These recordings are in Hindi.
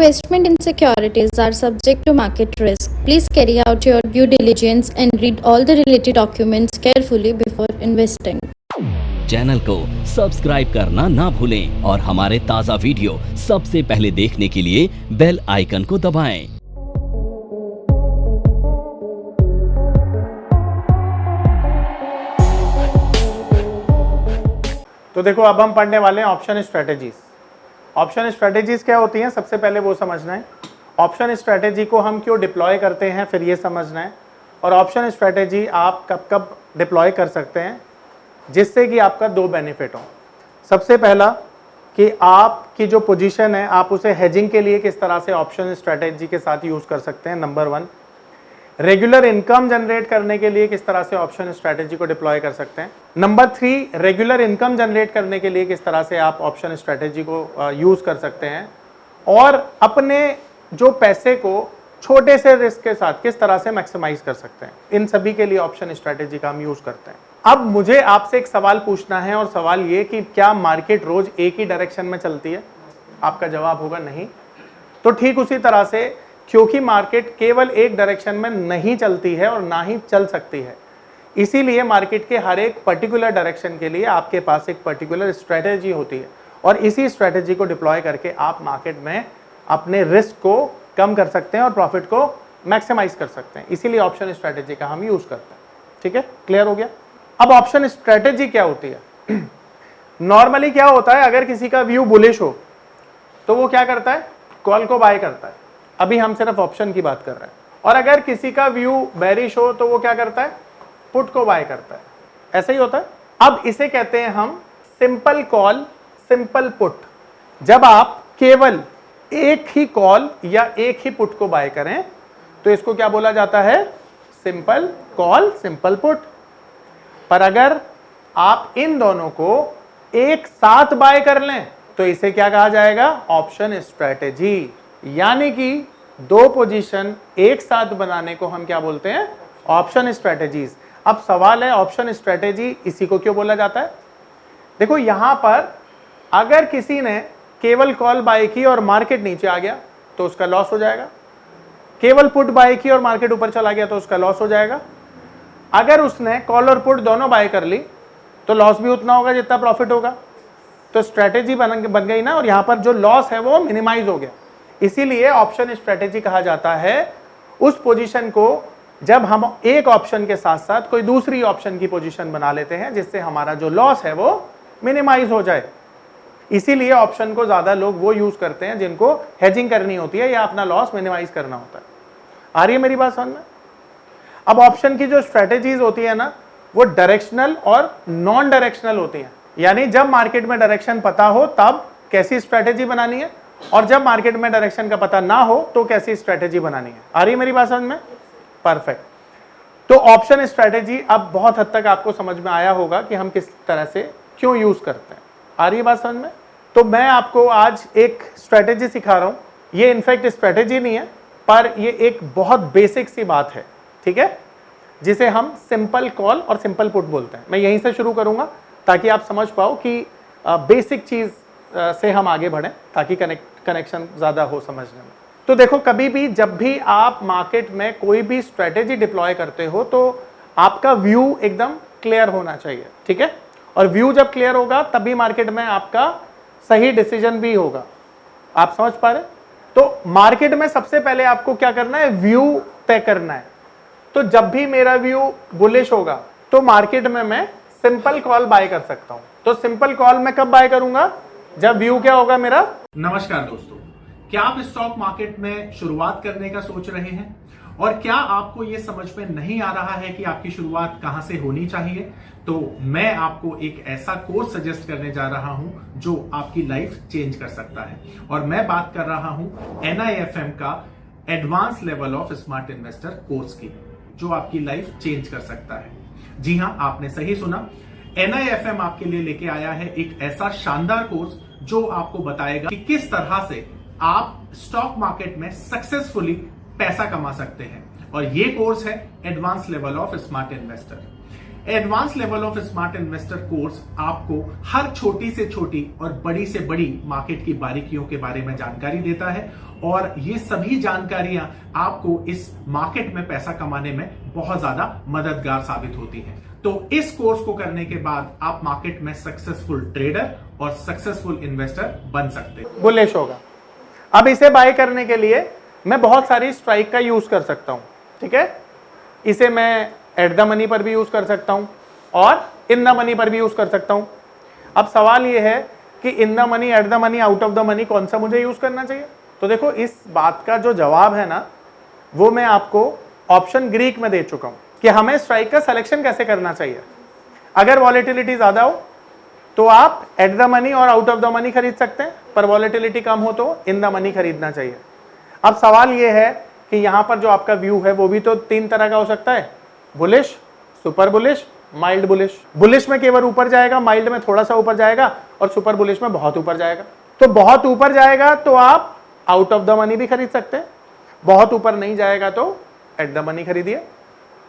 Investment in securities are subject to market risk. Please carry out your due diligence and read all the related documents carefully before investing. Channel को सब्सक्राइब करना ना भूलें और हमारे ताज़ा वीडियो सबसे पहले देखने के लिए बेल आइकन को दबाएं। तो देखो, अब हम पढ़ने वाले हैं ऑप्शन स्ट्रेटेजीज। ऑप्शन स्ट्रेटेजीज क्या होती हैं, सबसे पहले वो समझना है। ऑप्शन स्ट्रेटेजी को हम क्यों डिप्लॉय करते हैं, फिर ये समझना है। और ऑप्शन स्ट्रेटेजी आप कब कब डिप्लॉय कर सकते हैं, जिससे कि आपका दो बेनिफिट हो। सबसे पहला कि आपकी जो पोजीशन है आप उसे हेजिंग के लिए किस तरह से ऑप्शन स्ट्रेटेजी के साथ यूज़ कर सकते हैं, नंबर 1। रेगुलर इनकम जनरेट करने के लिए किस तरह से ऑप्शन स्ट्रेटेजी को डिप्लॉय कर सकते हैं। नंबर 3, रेगुलर इनकम जनरेट करने के लिए किस तरह से आप ऑप्शन स्ट्रेटेजी को यूज़ कर सकते हैं। और अपने जो पैसे को छोटे से रिस्क के साथ किस तरह से मैक्सिमाइज कर सकते हैं, इन सभी के लिए ऑप्शन स्ट्रेटेजी का हम यूज़ करते हैं। अब मुझे आपसे एक सवाल पूछना है, और सवाल ये कि क्या मार्केट रोज एक ही डायरेक्शन में चलती है? आपका जवाब होगा नहीं। तो ठीक उसी तरह से, क्योंकि मार्केट केवल एक डायरेक्शन में नहीं चलती है और ना ही चल सकती है, इसीलिए मार्केट के हर एक पर्टिकुलर डायरेक्शन के लिए आपके पास एक पर्टिकुलर स्ट्रेटेजी होती है, और इसी स्ट्रेटेजी को डिप्लॉय करके आप मार्केट में अपने रिस्क को कम कर सकते हैं और प्रॉफिट को मैक्सिमाइज कर सकते हैं। इसीलिए ऑप्शन स्ट्रेटेजी का हम यूज करते हैं। ठीक है, क्लियर हो गया। अब ऑप्शन स्ट्रेटेजी क्या होती है? नॉर्मली क्या होता है, अगर किसी का व्यू बुलिश हो तो वो क्या करता है, कॉल को बाय करता है। अभी हम सिर्फ ऑप्शन की बात कर रहे हैं। और अगर किसी का व्यू बेरिश हो तो वो क्या करता है, पुट को बाय करता है। ऐसा ही होता है। अब इसे कहते हैं हम सिंपल कॉल, सिंपल पुट। जब आप केवल एक ही कॉल या एक ही पुट को बाय करें तो इसको क्या बोला जाता है, सिंपल कॉल, सिंपल पुट। पर अगर आप इन दोनों को एक साथ बाय कर लें तो इसे क्या कहा जाएगा, ऑप्शन स्ट्रेटेजी। यानी कि दो पोजीशन एक साथ बनाने को हम क्या बोलते हैं, ऑप्शन स्ट्रेटेजीज। अब सवाल है, ऑप्शन स्ट्रेटेजी इसी को क्यों बोला जाता है? देखो, यहां पर अगर किसी ने केवल कॉल बाय की और मार्केट नीचे आ गया तो उसका लॉस हो जाएगा। केवल पुट बाय की और मार्केट ऊपर चला गया तो उसका लॉस हो जाएगा। अगर उसने कॉल और पुट दोनों बाय कर ली तो लॉस भी उतना होगा जितना प्रॉफिट होगा। तो स्ट्रेटेजी बन गई ना, और यहां पर जो लॉस है वो मिनिमाइज हो गया। इसीलिए ऑप्शन स्ट्रेटेजी कहा जाता है उस पोजीशन को जब हम एक ऑप्शन के साथ साथ कोई दूसरी ऑप्शन की पोजीशन बना लेते हैं, जिससे हमारा जो लॉस है वो मिनिमाइज हो जाए। इसीलिए ऑप्शन को ज्यादा लोग वो यूज करते हैं जिनको हेजिंग करनी होती है या अपना लॉस मिनिमाइज करना होता है। आ रही है मेरी बात समझ में? अब ऑप्शन की जो स्ट्रेटेजीज होती है ना, वो डायरेक्शनल और नॉन डायरेक्शनल होती है। यानी जब मार्केट में डायरेक्शन पता हो तब कैसी स्ट्रेटेजी बनानी है, और जब मार्केट में डायरेक्शन का पता ना हो तो कैसी स्ट्रेटेजी बनानी है। आ रही है मेरी बात समझ में? परफेक्ट। तो ऑप्शन स्ट्रेटेजी अब बहुत हद तक आपको समझ में आया होगा कि हम किस तरह से क्यों यूज करते हैं। आ रही है बात समझ में? तो मैं आपको आज एक स्ट्रेटेजी सिखा रहा हूं। ये इनफैक्ट स्ट्रेटेजी नहीं है, पर ये एक बहुत बेसिक सी बात है, ठीक है, जिसे हम सिंपल कॉल और सिंपल पुट बोलते हैं। मैं यहीं से शुरू करूंगा ताकि आप समझ पाओ कि बेसिक चीज से हम आगे बढ़ें, ताकि कनेक्शन ज्यादा हो समझने में। तो देखो, कभी भी जब भी आप मार्केट में कोई भी स्ट्रेटेजी डिप्लॉय करते हो तो आपका व्यू एकदम क्लियर होना चाहिए, ठीक है। और व्यू जब क्लियर होगा तभी मार्केट में आपका सही डिसीजन भी होगा। आप समझ पा रहे? तो मार्केट में सबसे पहले आपको क्या करना है, व्यू तय करना है। तो जब भी मेरा व्यू बुलिश होगा तो मार्केट में मैं सिंपल कॉल बाय कर सकता हूं। तो सिंपल कॉल मैं कब बाय करूंगा, जब व्यू क्या होगा मेरा। नमस्कार दोस्तों, क्या आप स्टॉक मार्केट में शुरुआत करने का सोच रहे हैं और क्या आपको यह समझ में नहीं आ रहा है कि आपकी शुरुआत कहां से होनी चाहिए? तो मैं आपको एक ऐसा कोर्स सजेस्ट करने जा रहा हूं जो आपकी लाइफ चेंज कर सकता है। और मैं बात कर रहा हूं NIFM का advance level of smart investor course की, जो आपकी लाइफ चेंज कर सकता है। जी हां, आपने सही सुना। NIFM आपके लिए लेके आया है एक ऐसा शानदार कोर्स जो आपको बताएगा कि किस तरह से आप स्टॉक मार्केट में सक्सेसफुली पैसा कमा सकते हैं। और ये कोर्स है advance level of smart investor. Advance level of smart investor course आपको हर छोटी से छोटी और बड़ी से बड़ी मार्केट की बारीकियों के बारे में जानकारी देता है और ये सभी जानकारियां आपको इस मार्केट में पैसा कमाने में बहुत ज्यादा मददगार साबित होती हैं। तो इस कोर्स को करने के बाद आप मार्केट में सक्सेसफुल ट्रेडर और सक्सेसफुल इन्वेस्टर बन सकते हैं। बुलिश होगा। अब इसे बाय करने के लिए मैं बहुत सारी स्ट्राइक का यूज कर सकता हूं, ठीक है। इसे मैं एट द मनी पर भी यूज कर सकता हूं और इन द मनी पर भी यूज कर सकता हूं। अब सवाल यह है कि in the money, at the money, out of the money कौन सा मुझे यूज करना चाहिए। तो देखो, इस बात का जो जवाब है ना, वो मैं आपको ऑप्शन ग्रीक में दे चुका हूं कि हमें स्ट्राइक का सिलेक्शन कैसे करना चाहिए। अगर वॉलेटिलिटी ज्यादा हो तो आप एट द मनी और आउट ऑफ द मनी खरीद सकते हैं, पर वॉलेटिलिटी कम हो तो इन द मनी खरीदना चाहिए। अब सवाल यह है कि यहां पर जो आपका व्यू है वो भी तो तीन तरह का हो सकता है, bullish, super bullish, mild bullish. Bullish में केवल ऊपर जाएगा, माइल्ड में थोड़ा सा ऊपर जाएगा और सुपर बुलिश में बहुत ऊपर जाएगा। तो बहुत ऊपर जाएगा तो आप आउट ऑफ द मनी भी खरीद सकते हैं, बहुत ऊपर नहीं जाएगा तो एट द मनी खरीदिए,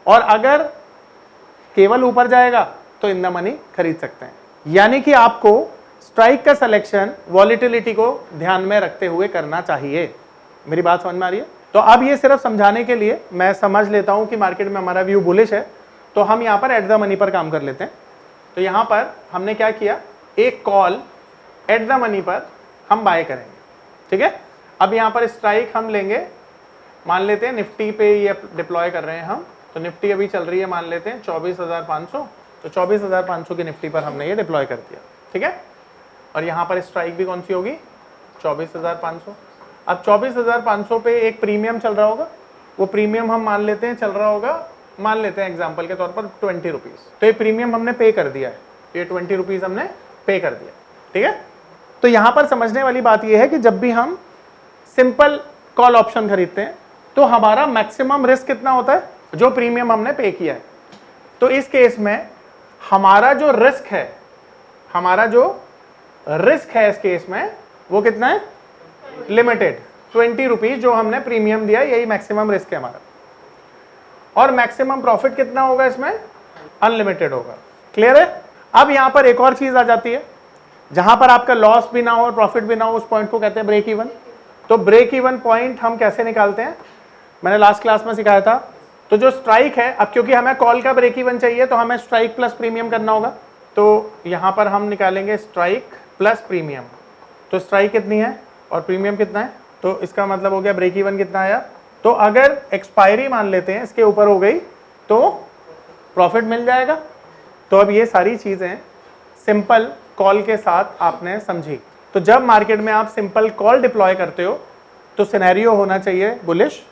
और अगर केवल ऊपर जाएगा तो इन द मनी खरीद सकते हैं। यानी कि आपको स्ट्राइक का सिलेक्शन वॉलेटिलिटी को ध्यान में रखते हुए करना चाहिए। मेरी बात समझ में आ रही है। तो अब ये सिर्फ समझाने के लिए मैं समझ लेता हूं कि मार्केट में हमारा व्यू बुलिश है, तो हम यहां पर एट द मनी पर काम कर लेते हैं। तो यहां पर हमने क्या किया, एक कॉल एट द मनी पर हम बाय करेंगे, ठीक है। अब यहां पर स्ट्राइक हम लेंगे, मान लेते हैं निफ्टी पे ये डिप्लॉय कर रहे हैं हम, तो निफ्टी अभी चल रही है, मान लेते हैं 24,500, तो 24,500 की निफ्टी पर हमने ये डिप्लॉय कर दिया, ठीक है। और यहां पर स्ट्राइक भी कौन सी होगी, 24,500। अब 24,500 पे एक प्रीमियम चल रहा होगा, वो प्रीमियम हम मान लेते हैं चल रहा होगा, मान लेते हैं एग्जांपल के तौर पर 20 रुपीज। तो ये प्रीमियम हमने पे कर दिया है, ये 20 रुपीज हमने पे कर दिया, ठीक है। तो यहां पर समझने वाली बात यह है कि जब भी हम सिंपल कॉल ऑप्शन खरीदते हैं तो हमारा मैक्सिमम रिस्क कितना होता है, जो प्रीमियम हमने पे किया है। तो इस केस में हमारा जो रिस्क है इस केस में वो कितना है, लिमिटेड 20 रुपीज जो हमने प्रीमियम दिया, यही मैक्सिमम रिस्क है हमारा। और मैक्सिमम प्रॉफिट कितना होगा इसमें, अनलिमिटेड होगा। क्लियर है। अब यहां पर एक और चीज आ जाती है, जहां पर आपका लॉस भी ना हो और प्रॉफिट भी ना हो, उस पॉइंट को कहते हैं ब्रेक इवन। तो ब्रेक इवन पॉइंट हम कैसे निकालते हैं, मैंने लास्ट क्लास में सिखाया था। तो जो स्ट्राइक है, अब क्योंकि हमें कॉल का ब्रेक इवन चाहिए तो हमें स्ट्राइक प्लस प्रीमियम करना होगा। तो यहां पर हम निकालेंगे स्ट्राइक प्लस प्रीमियम। तो स्ट्राइक कितनी है और प्रीमियम कितना है, तो इसका मतलब हो गया ब्रेक इवन कितना आया। तो अगर एक्सपायरी मान लेते हैं इसके ऊपर हो गई तो प्रॉफिट मिल जाएगा। तो अब ये सारी चीजें सिंपल कॉल के साथ आपने समझी। तो जब मार्केट में आप सिंपल कॉल डिप्लॉय करते हो तो सिनेरियो होना चाहिए बुलिश,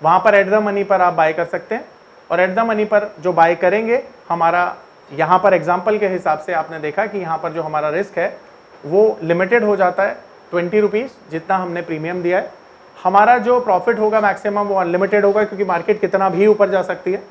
वहां पर एट द मनी पर आप बाय कर सकते हैं। और एट द मनी पर जो बाय करेंगे, हमारा यहां पर एग्जाम्पल के हिसाब से आपने देखा कि यहां पर जो हमारा रिस्क है वो लिमिटेड हो जाता है, 20 रुपीज जितना हमने प्रीमियम दिया है। हमारा जो प्रॉफिट होगा मैक्सिमम वो अनलिमिटेड होगा, क्योंकि मार्केट कितना भी ऊपर जा सकती है।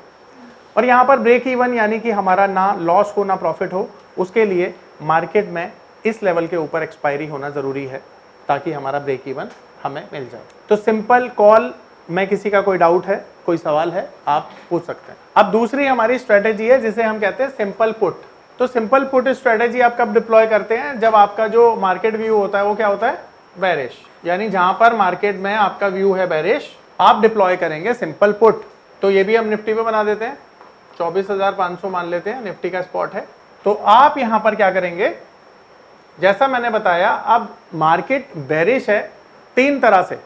और यहाँ पर ब्रेक इवन यानी कि हमारा ना लॉस हो ना प्रॉफिट हो, उसके लिए मार्केट में इस लेवल के ऊपर एक्सपायरी होना जरूरी है ताकि हमारा ब्रेक इवन हमें मिल जाए। तो सिंपल कॉल में किसी का कोई डाउट है, कोई सवाल है, आप पूछ सकते हैं। अब दूसरी हमारी स्ट्रेटेजी है जिसे हम कहते हैं सिंपल पुट। तो सिंपल पुट स्ट्रेटेजी आप कब डिप्लॉय करते हैं, जब आपका जो मार्केट व्यू होता है वो क्या होता है, बेरिश। यानी जहां पर मार्केट में आपका व्यू है बेरिश, आप डिप्लॉय करेंगे सिंपल पुट। तो ये भी हम निफ्टी पे बना देते हैं, 24,500 मान लेते हैं निफ्टी का स्पॉट है। तो आप यहां पर क्या करेंगे, जैसा मैंने बताया, अब मार्केट बेरिश है तीन तरह से,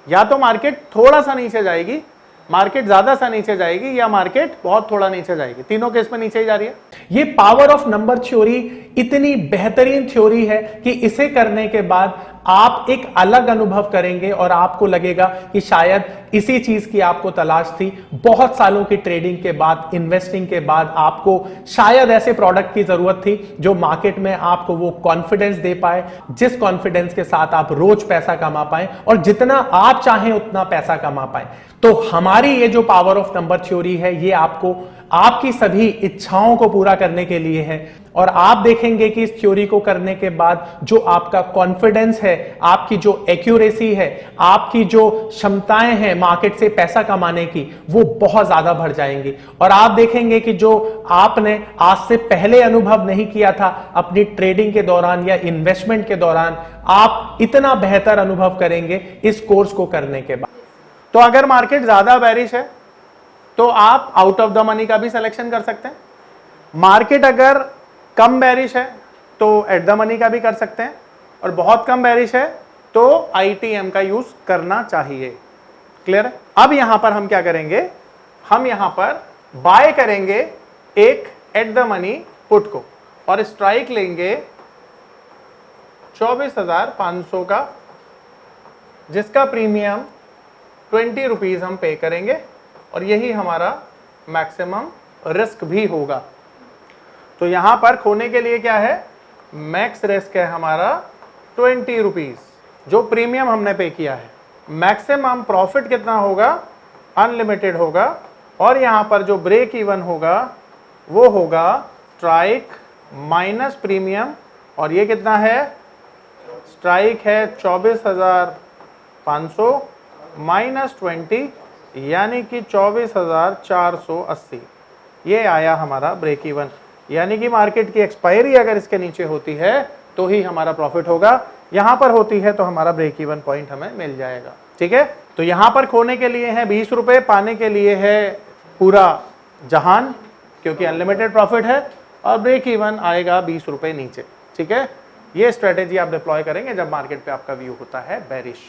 या तो मार्केट थोड़ा सा नीचे जाएगी, मार्केट ज्यादा सा नीचे जाएगी, या मार्केट बहुत थोड़ा नीचे जाएगी। तीनों केस में नीचे ही जा रही है। ये पावर ऑफ नंबर थ्योरी इतनी बेहतरीन थ्योरी है कि इसे करने के बाद आप एक अलग अनुभव करेंगे और आपको लगेगा कि शायद इसी चीज की आपको तलाश थी। बहुत सालों की ट्रेडिंग के बाद, इन्वेस्टिंग के बाद आपको शायद ऐसे प्रोडक्ट की जरूरत थी जो मार्केट में आपको वो कॉन्फिडेंस दे पाए, जिस कॉन्फिडेंस के साथ आप रोज पैसा कमा पाए और जितना आप चाहें उतना पैसा कमा पाए। तो हमारी ये जो पावर ऑफ नंबर थ्योरी है, ये आपको आपकी सभी इच्छाओं को पूरा करने के लिए है। और आप देखेंगे कि इस थ्योरी को करने के बाद जो आपका कॉन्फिडेंस है, आपकी जो एक्यूरेसी है, आपकी जो क्षमताएं हैं मार्केट से पैसा कमाने की, वो बहुत ज्यादा बढ़ जाएंगी। और आप देखेंगे कि जो आपने आज से पहले अनुभव नहीं किया था अपनी ट्रेडिंग के दौरान या इन्वेस्टमेंट के दौरान, आप इतना बेहतर अनुभव करेंगे इस कोर्स को करने के बाद। तो अगर मार्केट ज्यादा बेरिश है तो आप आउट ऑफ द मनी का भी सिलेक्शन कर सकते हैं। मार्केट अगर कम बेरिश है तो एट द मनी का भी कर सकते हैं, और बहुत कम बेरिश है तो ITM का यूज करना चाहिए। क्लियर है? अब यहां पर हम क्या करेंगे, हम यहां पर बाय करेंगे एक एट द मनी पुट को और स्ट्राइक लेंगे 24,500 का, जिसका प्रीमियम 20 रुपीज हम पे करेंगे, और यही हमारा मैक्सिमम रिस्क भी होगा। तो यहां पर खोने के लिए क्या है, मैक्स रिस्क है हमारा 20 रुपीज, जो प्रीमियम हमने पे किया है। मैक्सिमम प्रॉफिट कितना होगा, अनलिमिटेड होगा, और यहां पर जो ब्रेक इवन होगा वो होगा स्ट्राइक माइनस प्रीमियम, और ये कितना है, स्ट्राइक है 24,500 माइनस 20, यानी कि 24,480। ये आया हमारा ब्रेक इवन, यानी कि मार्केट की एक्सपायरी अगर इसके नीचे होती है तो ही हमारा प्रॉफिट होगा, यहां पर होती है तो हमारा ब्रेक इवन पॉइंट हमें मिल जाएगा। ठीक है, तो यहां पर खोने के लिए है 20 रुपए, पाने के लिए है पूरा जहान, क्योंकि अनलिमिटेड प्रॉफिट है, और ब्रेक इवन आएगा 20 रुपए नीचे। ठीक है, ये स्ट्रेटेजी आप डिप्लॉय करेंगे जब मार्केट पे आपका व्यू होता है बेरिश।